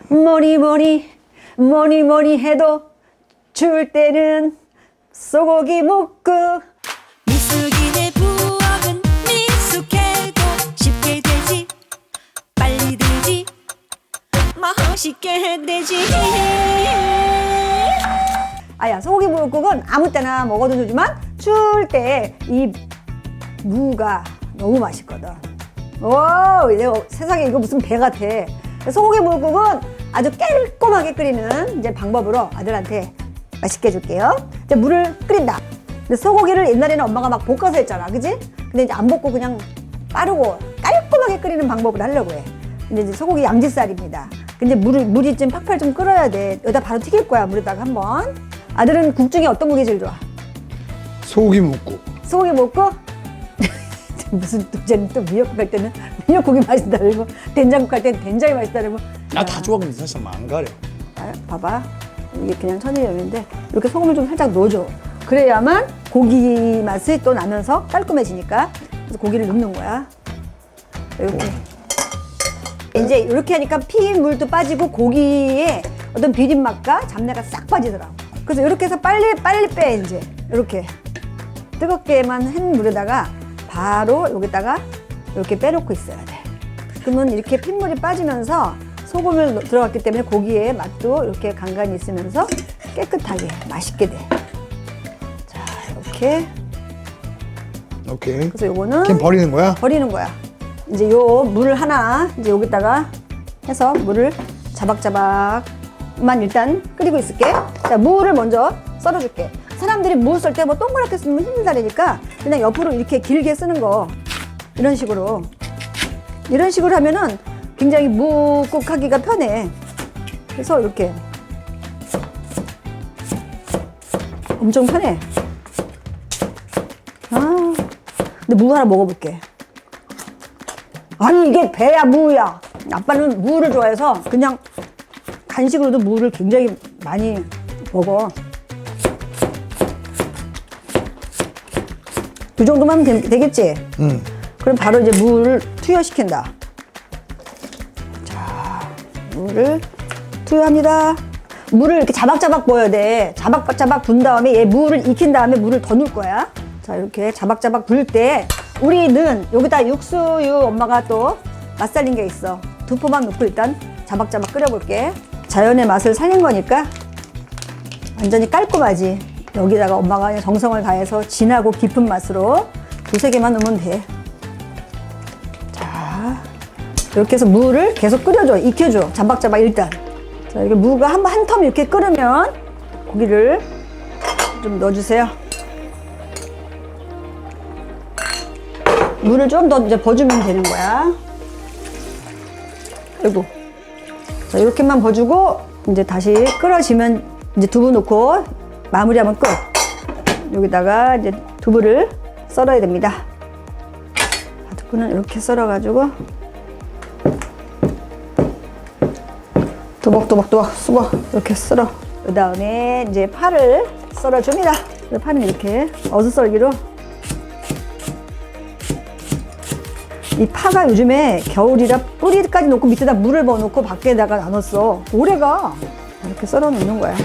뭐니 해도 줄 때는 소고기 묵국. 미숙인의 부엌은 미숙해도 쉽게 되지, 빨리 되지, 맛있게 되지. 아야, 소고기 묵국은 아무 때나 먹어도 좋지만 추울 때 이 무가 너무 맛있거든. 와, 내가 세상에 이거 무슨 배 같아. 소고기 묵국은 아주 깔끔하게 끓이는 이제 방법으로 아들한테 맛있게 해줄게요. 이제 물을 끓인다. 근데 소고기를 옛날에는 엄마가 막 볶아서 했잖아, 그지? 근데 이제 안 볶고 그냥 빠르고 깔끔하게 끓이는 방법을 하려고 해. 근데 이제 소고기 양지살입니다. 근데 물이 좀 팍팍 좀 끓어야 돼. 여기다 바로 튀길 거야, 물에다가 한번. 아들은 국 중에 어떤 국이 제일 좋아? 소고기 묵국. 소고기 먹고 무슨 또 미역국 할 때는 미역국이 맛있다 그러고 된장국 할 때는 된장이 맛있다 그러고. 나 다 좋아. 근데 사실 안 가려. 아, 봐봐, 이게 그냥 천일염인데 이렇게 소금을 좀 살짝 넣어줘. 그래야만 고기 맛이 또 나면서 깔끔해지니까. 그래서 고기를 넣는 거야. 이렇게 이제 이렇게 하니까 피 물도 빠지고 고기에 어떤 비린맛과 잡내가 싹 빠지더라고. 그래서 이렇게 해서 빨리 빼. 이제 이렇게 뜨겁게만 한 물에다가 바로 여기다가 이렇게 빼놓고 있어야 돼. 그러면 이렇게 핏물이 빠지면서 소금을 들어갔기 때문에 고기의 맛도 이렇게 간간히 있으면서 깨끗하게 맛있게 돼. 자, 이렇게. 오케이. 그래서 요거는 그냥 버리는 거야? 버리는 거야. 이제 요 물을 하나 이제 여기다가 해서 물을 자박자박만 일단 끓이고 있을게. 자, 무를 먼저 썰어줄게. 사람들이 무 썰 때 뭐 동그랗게 쓰면 힘들다니까 그냥 옆으로 이렇게 길게 쓰는 거. 이런 식으로 하면은 굉장히 묵국 하기가 편해. 그래서 이렇게 엄청 편해. 아, 근데 무 하나 먹어볼게. 아니, 이게 배야 무야. 아빠는 무를 좋아해서 그냥 간식으로도 무를 굉장히 많이 먹어. 이 정도만 하면 되겠지? 응. 그럼 바로 이제 물을 투여시킨다. 자, 물을 투여합니다. 물을 이렇게 자박자박 부어야 돼. 자박자박 분 다음에 얘 물을 익힌 다음에 물을 더 넣을 거야. 자, 이렇게 자박자박 불 때 우리는 여기다 육수유 엄마가 또 맛 살린 게 있어. 두 포만 넣고 일단 자박자박 끓여볼게. 자연의 맛을 살린 거니까 완전히 깔끔하지. 여기다가 엄마가 그냥 정성을 다해서 진하고 깊은 맛으로 두세 개만 넣으면 돼. 자, 이렇게 해서 무를 계속 끓여줘. 익혀줘. 자박자박 일단. 자, 이게 무가 한 텀 이렇게 끓으면 고기를 좀 넣어주세요. 물을 좀 더 이제 버주면 되는 거야. 아이고. 자, 이렇게만 버주고 이제 다시 끓어지면 이제 두부 넣고 마무리하면 끝. 여기다가 이제 두부를 썰어야 됩니다. 두부는 이렇게 썰어가지고 도박도박 씹어 이렇게 썰어. 그 다음에 이제 파를 썰어줍니다. 파는 이렇게 어슷썰기로. 이 파가 요즘에 겨울이라 뿌리까지 놓고 밑에다 물을 넣어놓고 밖에다가 나눴어. 오래가. 이렇게 썰어 놓는 거야.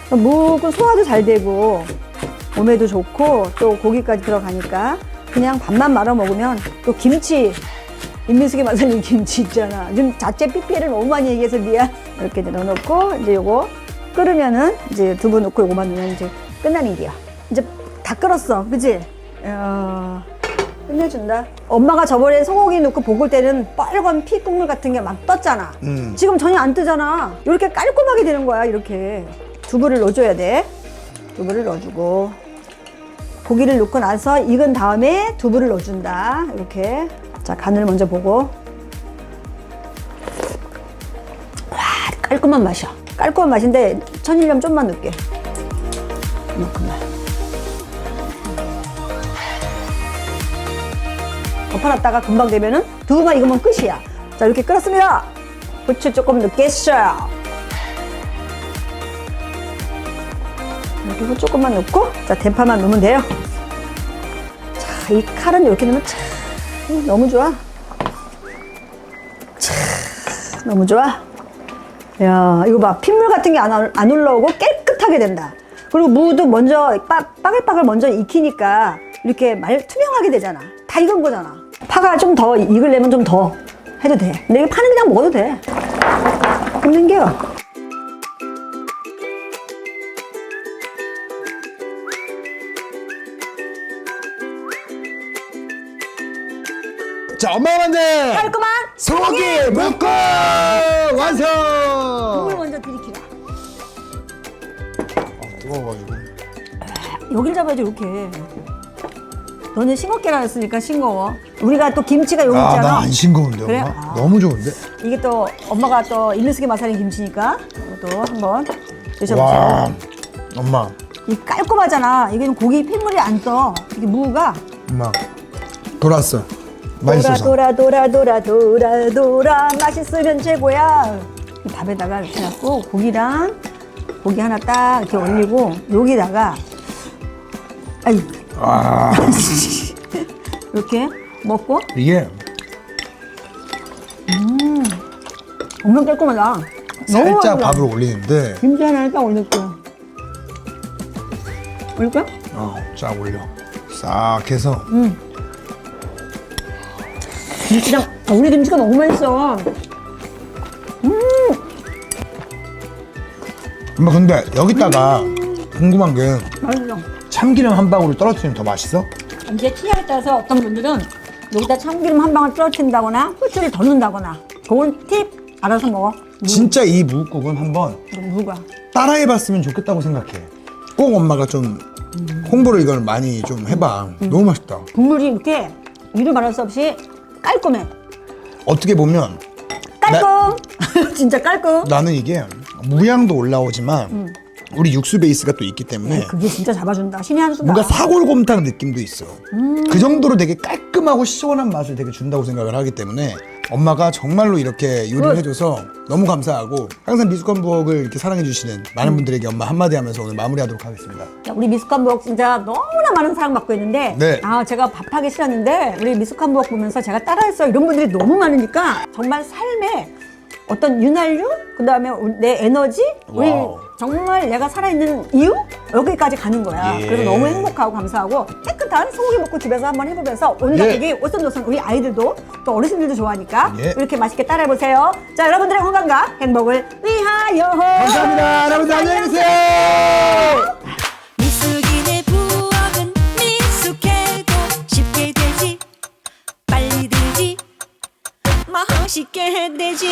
묵은 소화도 잘 되고 몸에도 좋고 또 고기까지 들어가니까 그냥 밥만 말아 먹으면 또 김치, 임민숙이 만드는 김치 있잖아. 지금 자체 PPL을 너무 많이 얘기해서 미안. 이렇게 넣어놓고 이제 요거 끓으면은 이제 두부 넣고 요거만 넣으면 이제 끝나는 일이야. 이제 다 끓었어, 그치? 끝내준다. 엄마가 저번에 소고기 넣고 볶을 때는 빨간 피 국물 같은 게 막 떴잖아. 지금 전혀 안 뜨잖아. 이렇게 깔끔하게 되는 거야. 이렇게 두부를 넣어줘야 돼. 두부를 넣어주고 고기를 넣고 나서 익은 다음에 두부를 넣어준다. 이렇게. 자, 간을 먼저 보고. 와, 깔끔한 맛이야. 깔끔한 맛인데 천일염 좀만 넣을게. 이만큼만. 덮어놨다가 금방 되면은 두부만 익으면 끝이야. 자, 이렇게 끓었습니다. 부추 조금 넣겠어요. 이렇게 조금만 넣고, 자, 대파만 넣으면 돼요. 자, 이 칼은 이렇게 넣으면 참 너무 좋아. 참 너무 좋아. 야, 이거 봐. 핏물 같은 게 안 올라오고 깨끗하게 된다. 그리고 무도 먼저 빠글빠글 먼저 익히니까 이렇게 투명하게 되잖아. 다 익은 거잖아. 파가 좀 더 익으려면 좀 더 해도 돼. 근데 이거 파는 그냥 먹어도 돼. 굽는 게요. 자, 엄마가 만든 깔끔한 소고기 묵국 국물 완성. 먼저 들이키라. 뜨거워가지고. 여길 잡아야지 이렇게. 너는 싱겁게라 했으니까 싱거워. 우리가 또 김치가 여기 아, 있잖아. 나 안 싱거운데, 그래? 엄마? 아. 너무 좋은데? 이게 또 엄마가 또 일리스게 마사린 김치니까 이것도 한번 드셔보세요. 와, 엄마, 이 깔끔하잖아. 이게 고기 핏물이 안 떠. 이게 무가 엄마, 돌았어. 맛있어서. 돌아 맛있으면 최고야. 이 밥에다가 이렇게 해갖고 고기랑 고기 하나 딱 이렇게 올리고 여기다가 아이 와, 이렇게 먹고 이게 엄청 깔끔하다. 너무 살짝 맛있어. 밥을 올리는데, 김치 하나 딱 올릴게. 올릴까? 쫙 올려. 싹 해서. 김치랑 우리 김치가 너무 맛있어. 엄마, 근데 여기다가 궁금한 게 맛있어. 참기름 한 방울을 떨어뜨리면 더 맛있어? 이제 취향에 따라서 어떤 분들은 여기다 참기름 한 방울 떨어뜨린다거나 후추를 더 넣는다거나 그건 팁 알아서 먹어. 진짜 이 무국은 한번 무가 따라해봤으면 좋겠다고 생각해. 꼭 엄마가 좀 홍보를 이걸 많이 좀 해봐. 너무 맛있다. 국물이 이렇게 이루 말할 수 없이 깔끔해. 어떻게 보면 깔끔. 진짜 깔끔. 나는 이게 무향도 올라오지만 우리 육수 베이스가 또 있기 때문에 그게 진짜 잡아준다. 신의 한 수다. 뭔가 사골곰탕 느낌도 있어. 그 정도로 되게 깔끔하고 시원한 맛을 되게 준다고 생각을 하기 때문에 엄마가 정말로 이렇게 요리를 해줘서 너무 감사하고 항상 미숫가루 부엌을 이렇게 사랑해주시는 많은 분들에게 엄마 한마디 하면서 오늘 마무리하도록 하겠습니다. 자, 우리 미숫가루부엌 진짜 너무나 많은 사랑받고 있는데 네. 제가 밥하기 싫었는데 우리 미숫가루부엌 보면서 제가 따라했어 이런 분들이 너무 많으니까 정말 삶에 어떤 윤활유 그다음에 내 에너지 우리 와우. 정말 내가 살아있는 이유 여기까지 가는 거야. 예. 그래서 너무 행복하고 감사하고 깨끗한 소고기 먹고 집에서 한번 해보면서 온 예. 가족이 오손도손 우리 아이들도 또 어르신들도 좋아하니까 예. 이렇게 맛있게 따라해보세요. 자, 여러분들의 건강과 행복을 위하여. 감사합니다. 여러분들 안녕히 계세요. 미숙인의 부엌은 미숙해도 쉽게 되지 빨리 되지 맛있게 되지